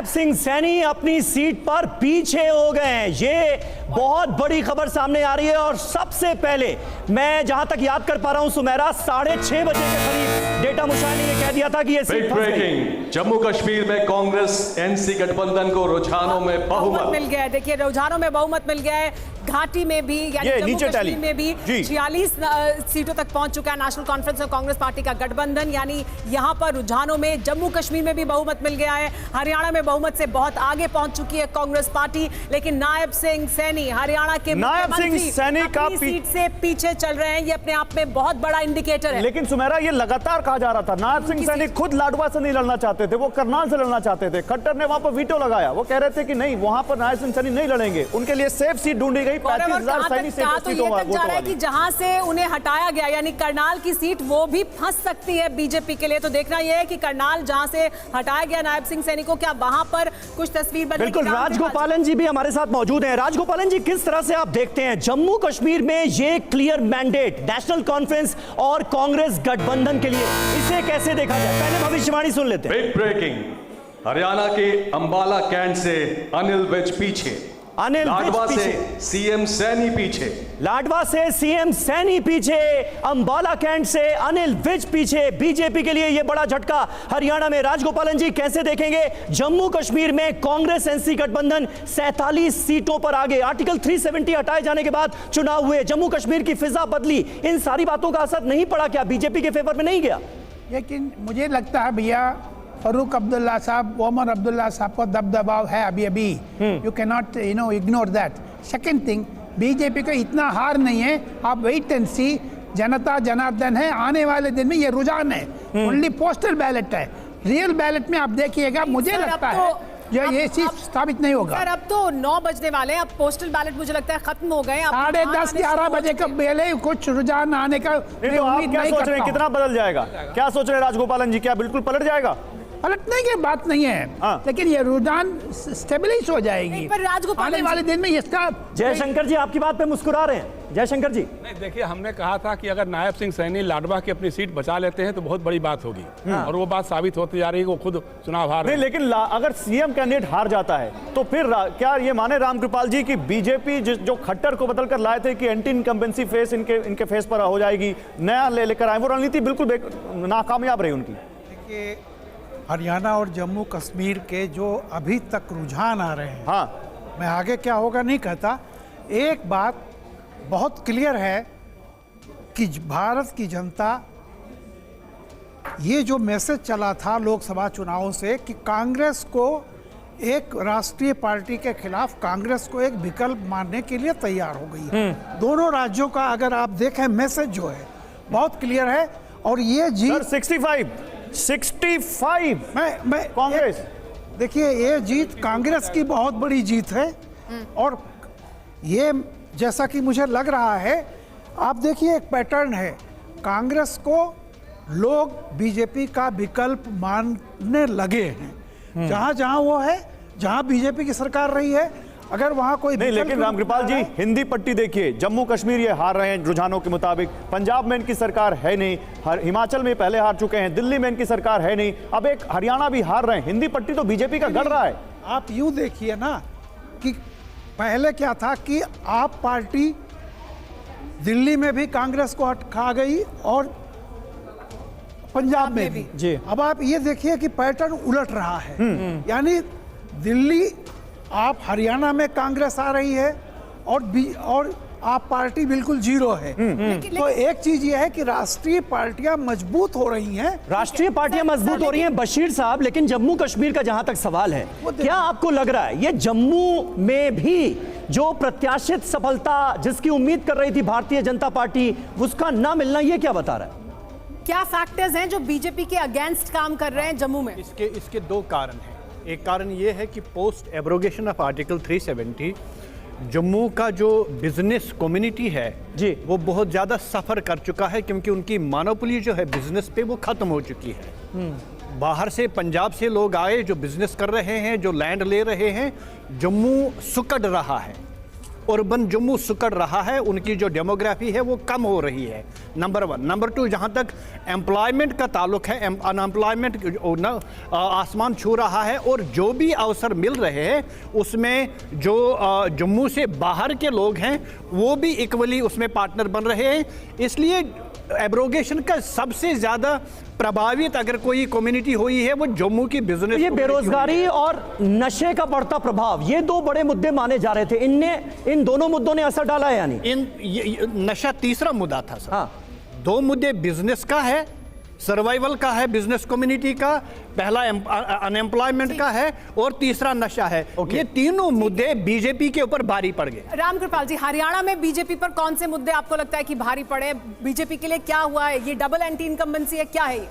नायब सिंह सैनी अपनी सीट पर पीछे हो गए हैं। ये बहुत बड़ी खबर सामने आ रही है और सबसे पहले मैं जहां तक याद कर पा रहा हूं सुमेरा 6:30 बजे के करीब डेटा मुशाह ने यह कह दिया था कि ये सीट फंस गई। जम्मू कश्मीर में कांग्रेस एनसी गठबंधन को रुझानों में बहुमत मिल गया है। देखिए रुझानों में बहुमत मिल गया है। घाटी में भी यानी जम्मू कश्मीर में भी 46 सीटों तक पहुंच चुका है नेशनल कॉन्फ्रेंस और कांग्रेस पार्टी का गठबंधन। यानी यहां पर रुझानों में जम्मू कश्मीर में भी बहुमत मिल गया है। हरियाणा में बहुमत से बहुत आगे पहुंच चुकी है कांग्रेस पार्टी, लेकिन नायब सिंह सैनी हरियाणा के मुख्यमंत्री अपनी सीट से पीछे चल रहे हैं। ये अपने आप में बहुत बड़ा इंडिकेटर है। लेकिन सुमेरा ये लगातार कहा जा रहा था नायब सिंह सैनी खुद लाडवा से नहीं लड़ना चाहते थे, वो करनाल से लड़ना चाहते थे। खट्टर ने वहां पर वीटो लगाया, वो कह रहे थे कि नहीं वहां पर नायब सिंह सैनी नहीं लड़ेंगे, उनके लिए सेफ सीट ढूंढी गई। 35,000 सैनी सीटों कि जहां से उन्हें हटाया गया यानी करनाल की सीट वो भी फंस सकती है बीजेपी के लिए। तो देखना यह है कि करनाल जहां से हटाया गया नायब सिंह सैनी को, क्या वहां पर कुछ तस्वीर बदलेगी। बिल्कुल, राजगोपालन जी भी हमारे साथ मौजूद हैं। राजगोपालन जी, किस तरह से आप देखते हैं जम्मू कश्मीर में ये क्लियर मैंडेट नेशनल कॉन्फ्रेंस और कांग्रेस गठबंधन के लिए, इसे कैसे देखा जाए? पहले भविष्यवाणी सुन लेते हैं। बिग ब्रेकिंग, हरियाणा के अंबाला कैंट से अनिल विज पीछे, लाडवा से सीएम सैनी पीछे, लाडवा से सीएम सैनी पीछे, अंबाला कैंट से अनिल विज पीछे। बीजेपी के लिए यह बड़ा झटका हरियाणा में। राजगोपालन जी, कैसे देखेंगे जम्मू कश्मीर में कांग्रेस एनसी गठबंधन 47 सीटों पर आगे, आर्टिकल 370 हटाए जाने के बाद चुनाव हुए, जम्मू कश्मीर की फिजा बदली, इन सारी बातों का असर नहीं पड़ा क्या? बीजेपी के फेवर में नहीं गया? लेकिन मुझे लगता है भैया फरूक अब्दुल्ला साहब, ओमर अब्दुल्ला साहब को दबदबाव है अभी you can not ignore that. Second thing, BJP को इतना हार नहीं है, आप वेट एंड सी, जनता जनार्दन है, आने वाले दिन में ये रुझान है। ओनली पोस्टल बैलेट है, रियल बैलेट में आप देखिएगा मुझे लगता है ये चीज स्थापित नहीं होगा। सर अब तो 9 बजने वाले हैं, अब पोस्टल बैलेट मुझे लगता है खत्म हो गए। 10:30-11 बजे का पहले कुछ रुझान आने का उम्मीद नहीं करता हूं। कितना बदल जाएगा, क्या सोच रहे हैं राजगोपालन जी? क्या बिल्कुल पलट जाएगा? पलटने की बात नहीं है, लेकिन ये रुझान स्टेबलाइज हो जाएगी आने वाले दिन में। इसका जयशंकर जी आपकी बात पे मुस्कुरा रहे हैं। जयशंकर जी, नहीं देखिए, हमने कहा था कि अगर नायब सिंह सैनी लाडवा की अपनी सीट बचा लेते हैं तो बहुत बड़ी बात होगी, और वो बात साबित होती जा रही है। वो खुद चुनाव हार रहे हैं। लेकिन अगर सीएम कैंडिडेट हार जाता है तो फिर क्या ये माने रामकृपाल जी की बीजेपी जो खट्टर को बदल कर लाए थे कि एंटी इनकम्बेंसी फेस इनके फेस पर हो जाएगी, नया लेकर आए, वो रणनीति बिल्कुल नाकामयाब रही उनकी। देखिए, हरियाणा और जम्मू कश्मीर के जो अभी तक रुझान आ रहे हैं, मैं आगे क्या होगा नहीं कहता। एक बात बहुत क्लियर है कि भारत की जनता, ये जो मैसेज चला था लोकसभा चुनावों से कि कांग्रेस को एक राष्ट्रीय पार्टी के खिलाफ कांग्रेस को एक विकल्प मानने के लिए तैयार हो गई है। दोनों राज्यों का अगर आप देखें मैसेज जो है बहुत क्लियर है। और ये जीत 65 मैं कांग्रेस, देखिए ये जीत कांग्रेस की बहुत बड़ी जीत है। और ये जैसा कि मुझे लग रहा है, आप देखिए एक पैटर्न है, कांग्रेस को लोग बीजेपी का विकल्प मानने लगे हैं। जहां जहां वो है, जहां बीजेपी की सरकार रही है, अगर वहां कोई नहीं। लेकिन रामकृपाल जी, हिंदी पट्टी देखिए, जम्मू कश्मीर ये हार रहे हैं रुझानों के मुताबिक, पंजाब में इनकी सरकार है नहीं, हिमाचल में पहले हार चुके हैं, दिल्ली में इनकी सरकार है नहीं, अब एक हरियाणा भी हार रहे हैं। हिंदी पट्टी तो बीजेपी का गढ़ रहा है। आप यूं देखिए ना कि पहले क्या था कि आप पार्टी दिल्ली में भी कांग्रेस को खा गई और पंजाब में भी जी। अब आप ये देखिए कि पैटर्न उलट रहा है। यानी दिल्ली, आप हरियाणा में कांग्रेस आ रही है और आप पार्टी बिल्कुल जीरो है। तो एक चीज ये है कि राष्ट्रीय पार्टियां मजबूत हो रही हैं। राष्ट्रीय पार्टियां मजबूत हो रही हैं बशीर साहब, लेकिन जम्मू कश्मीर का जहां तक सवाल है, क्या आपको लग रहा है ये जम्मू में भी जो प्रत्याशित सफलता जिसकी उम्मीद कर रही थी भारतीय जनता पार्टी, उसका ना मिलना, ये क्या बता रहा है? क्या फैक्टर्स हैं जो बीजेपी के अगेंस्ट काम कर रहे हैं जम्मू में? इसके 2 कारण हैं। एक कारण ये है कि post abrogation of article 370 Jammu का जो बिजनेस कम्युनिटी है जी, वो बहुत ज़्यादा सफ़र कर चुका है, क्योंकि उनकी मोनोपोली जो है बिजनेस पे वो ख़त्म हो चुकी है। बाहर से, पंजाब से लोग आए जो बिजनेस कर रहे हैं, जो लैंड ले रहे हैं, जम्मू सुकड़ रहा है। अर्बन जम्मू सुकड़ रहा है, उनकी जो डेमोग्राफी है वो कम हो रही है, नंबर 1। नंबर 2, जहाँ तक एम्प्लॉयमेंट का ताल्लुक है, अनएम्प्लॉयमेंट आसमान छू रहा है, और जो भी अवसर मिल रहे हैं उसमें जो जम्मू से बाहर के लोग हैं वो भी इक्वली उसमें पार्टनर बन रहे हैं। इसलिए एब्रोगेशन का सबसे ज़्यादा प्रभावित अगर कोई कम्युनिटी हुई है वो जम्मू की बिजनेस, ये बेरोजगारी और नशे का बढ़ता प्रभाव, ये 2 बड़े मुद्दे माने जा रहे थे। इन दोनों मुद्दों ने असर डाला है यानी नशा तीसरा मुद्दा था सर। हाँ। 2 मुद्दे बिजनेस का है, सर्वाइवल का है, बिजनेस कम्युनिटी का, पहला अनएम्प्लॉयमेंट का है, और तीसरा नशा है। ये तीनों मुद्दे बीजेपी के ऊपर भारी पड़ गए। रामकृपाल जी, हरियाणा में बीजेपी पर कौन से मुद्दे आपको लगता है कि भारी पड़े? बीजेपी के लिए क्या हुआ है? ये डबल एंटी इनकम्बेंसी है, क्या है ये?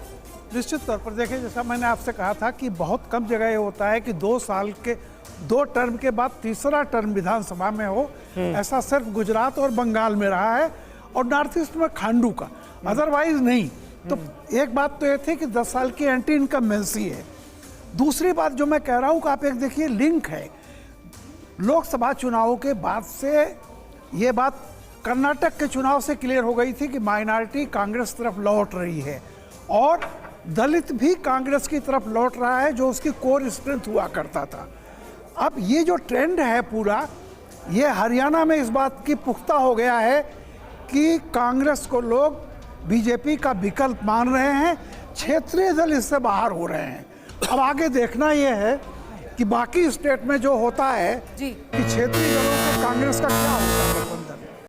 निश्चित तौर पर देखिए, जैसा मैंने आपसे कहा था कि बहुत कम जगह ये होता है कि 2 साल के 2 टर्म के बाद तीसरा टर्म विधानसभा में हो। ऐसा सिर्फ गुजरात और बंगाल में रहा है, और नॉर्थ ईस्ट में खांडू का, अदरवाइज नहीं। तो एक बात तो ये थी कि 10 साल की एंटी इनकम्बेंसी है। दूसरी बात जो मैं कह रहा हूँ कि आप एक देखिए लिंक है, लोकसभा चुनाव के बाद से ये बात कर्नाटक के चुनाव से क्लियर हो गई थी कि माइनॉरिटी कांग्रेस तरफ लौट रही है, और दलित भी कांग्रेस की तरफ लौट रहा है, जो उसकी कोर स्ट्रेंथ हुआ करता था। अब ये जो ट्रेंड है पूरा, ये हरियाणा में इस बात की पुख्ता हो गया है कि कांग्रेस को लोग बीजेपी का विकल्प मान रहे हैं, क्षेत्रीय दल इससे बाहर हो रहे हैं। अब आगे देखना यह है कि बाकी स्टेट में जो होता है कि क्षेत्रीय दलों का कांग्रेस का क्या होता है।